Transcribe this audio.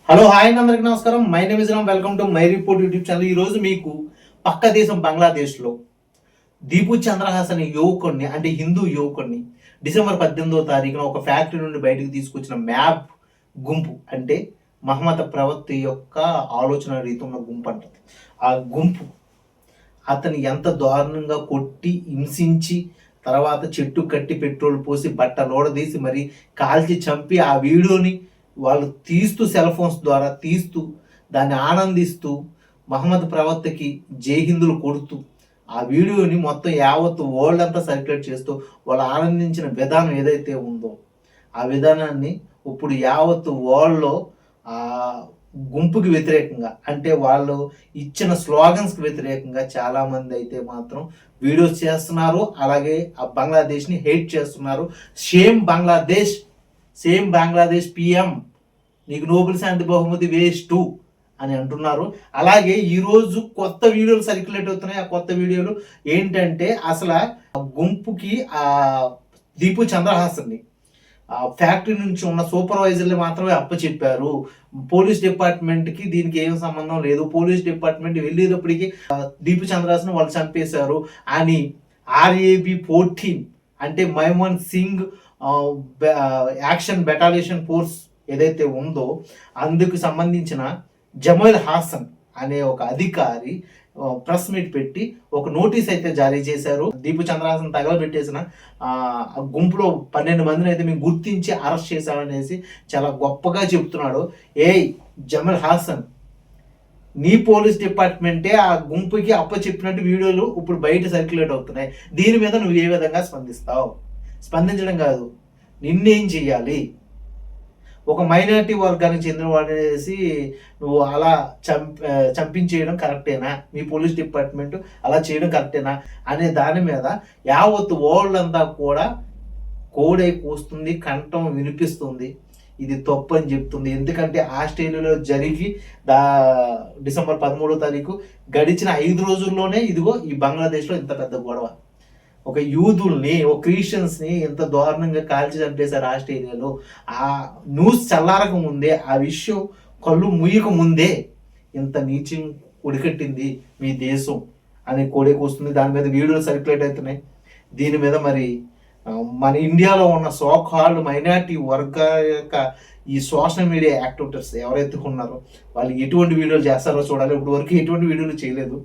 Hello hi అందరికి నమస్కారం. My name is Ram. Welcome to my report YouTube channel. ఈరోజు మీకు పక్క దేశం బంగ్లాదేశ్లో దీపు చంద్రహాస్ అనే యువకుడిని, అంటే హిందూ యువకుడిని, డిసెంబర్ 18వ తారీఖున ఒక ఫ్యాక్టరీ నుండి బయటకు తీసుకొచ్చిన మ్యాప్ గుంపు, అంటే మహమ్మద్ ప్రవక్త యొక్క ఆలోచన రీతి ఉన్న గుంపు అంటది. ఆ గుంపు అతన్ని ఎంత దారుణంగా కొట్టి హింసించి, తర్వాత చెట్టు కట్టి పెట్రోల్ పోసి బట్ట లోడదీసి మరి కాల్చి చంపి ఆ వీడియోని వాళ్ళు తీస్తూ సెల్ ఫోన్స్ ద్వారా తీస్తూ దాన్ని ఆనందిస్తూ మహమ్మద్ ప్రవక్తకి జై హిందులు కొడుతూ ఆ వీడియోని మొత్తం యావత్ వరల్డ్ అంతా సర్క్యులేట్ చేస్తూ వాళ్ళు ఆనందించిన విధానం ఏదైతే ఉందో ఆ విధానాన్ని ఇప్పుడు యావత్ వరల్డ్లో ఆ గుంపుకి వ్యతిరేకంగా, అంటే వాళ్ళు ఇచ్చిన స్లోగన్స్కి వ్యతిరేకంగా చాలామంది అయితే మాత్రం వీడియోస్ చేస్తున్నారు. అలాగే ఆ బంగ్లాదేశ్ని హేట్ చేస్తున్నారు. సేమ్ బంగ్లాదేశ్ పిఎం, నీకు నోబెల్ శాంతి బహుమతి వేస్ట్ అని అంటున్నారు. అలాగే ఈరోజు కొత్త వీడియోలు సర్క్యులేట్ అవుతున్నాయి. ఆ కొత్త వీడియోలు ఏంటంటే అసలు గుంపుకి ఆ దీపు చంద్రహాసన్ని ఫ్యాక్టరీ నుంచి ఉన్న సూపర్వైజర్లు మాత్రమే అప్పచెప్పారు. పోలీస్ డిపార్ట్మెంట్కి దీనికి ఏం సంబంధం లేదు. పోలీస్ డిపార్ట్మెంట్ వెళ్ళేటప్పటికి దీపు చంద్రహాసన్ వాళ్ళు చంపేశారు అని RAB-14 అంటే మైమన్ సింగ్ యాక్షన్ బెటాలియన్ ఫోర్స్ ఏదైతే ఉందో అందుకు సంబంధించిన జమైల్ హాసన్ అనే ఒక అధికారి ప్రెస్ మీట్ పెట్టి ఒక నోటీస్ అయితే జారీ చేశారు. దీపు చంద్రహాసన్ తగలబెట్టేసిన గుంపులో 12 మందిని అయితే మేము గుర్తించి అరెస్ట్ చేశామనేసి చాలా గొప్పగా చెప్తున్నాడు. జమైల్ హాసన్, నీ పోలీస్ డిపార్ట్మెంటే ఆ గుంపుకి అప్పచెప్పినట్టు వీడియోలు ఇప్పుడు బయట సర్క్యులేట్ అవుతున్నాయి. దీని మీద నువ్వు ఏ విధంగా స్పందిస్తావు? స్పందించడం కాదు, నిన్నేం చెయ్యాలి? ఒక మైనారిటీ వర్గానికి చెందిన వాడేసి నువ్వు అలా చంపించేయడం కరెక్టేనా? మీ పోలీస్ డిపార్ట్మెంట్ అలా చేయడం కరెక్టేనా అనే దాని మీద యావత్ వరల్డ్ అంతా కూడా కోడై కూస్తుంది, కంఠం వినిపిస్తుంది. ఇది తప్పు అని చెప్తుంది. ఎందుకంటే ఆస్ట్రేలియాలో జరిగి డిసెంబర్ 13వ తారీఖు గడిచిన 5 రోజుల్లోనే ఇదిగో ఈ బంగ్లాదేశ్లో ఇంత పెద్ద గొడవ. ఒక యూదుల్ని, ఒక క్రిస్టియన్స్ని ఎంత దారుణంగా కాల్చి చంపేశారు ఆస్ట్రేలియాలో. ఆ న్యూస్ చల్లారక ముందే, ఆ విషయం కళ్ళు ముయ్యక ముందే ఇంత నీచం ఉడికట్టింది మీ దేశం అని కోడేకొస్తుంది. దాని మీద వీడియోలు సర్క్యులేట్ అవుతున్నాయి. దీని మీద మరి మన ఇండియాలో ఉన్న సోకాల్డ్ మైనారిటీ వర్గాల యొక్క ఈ సోషల్ మీడియా యాక్టివిటీస్ ఎవరైతే ఉన్నారో వాళ్ళు ఎటువంటి వీడియోలు చేస్తారో చూడాలి. ఇప్పుడు వరకు ఎటువంటి వీడియోలు చేయలేదు.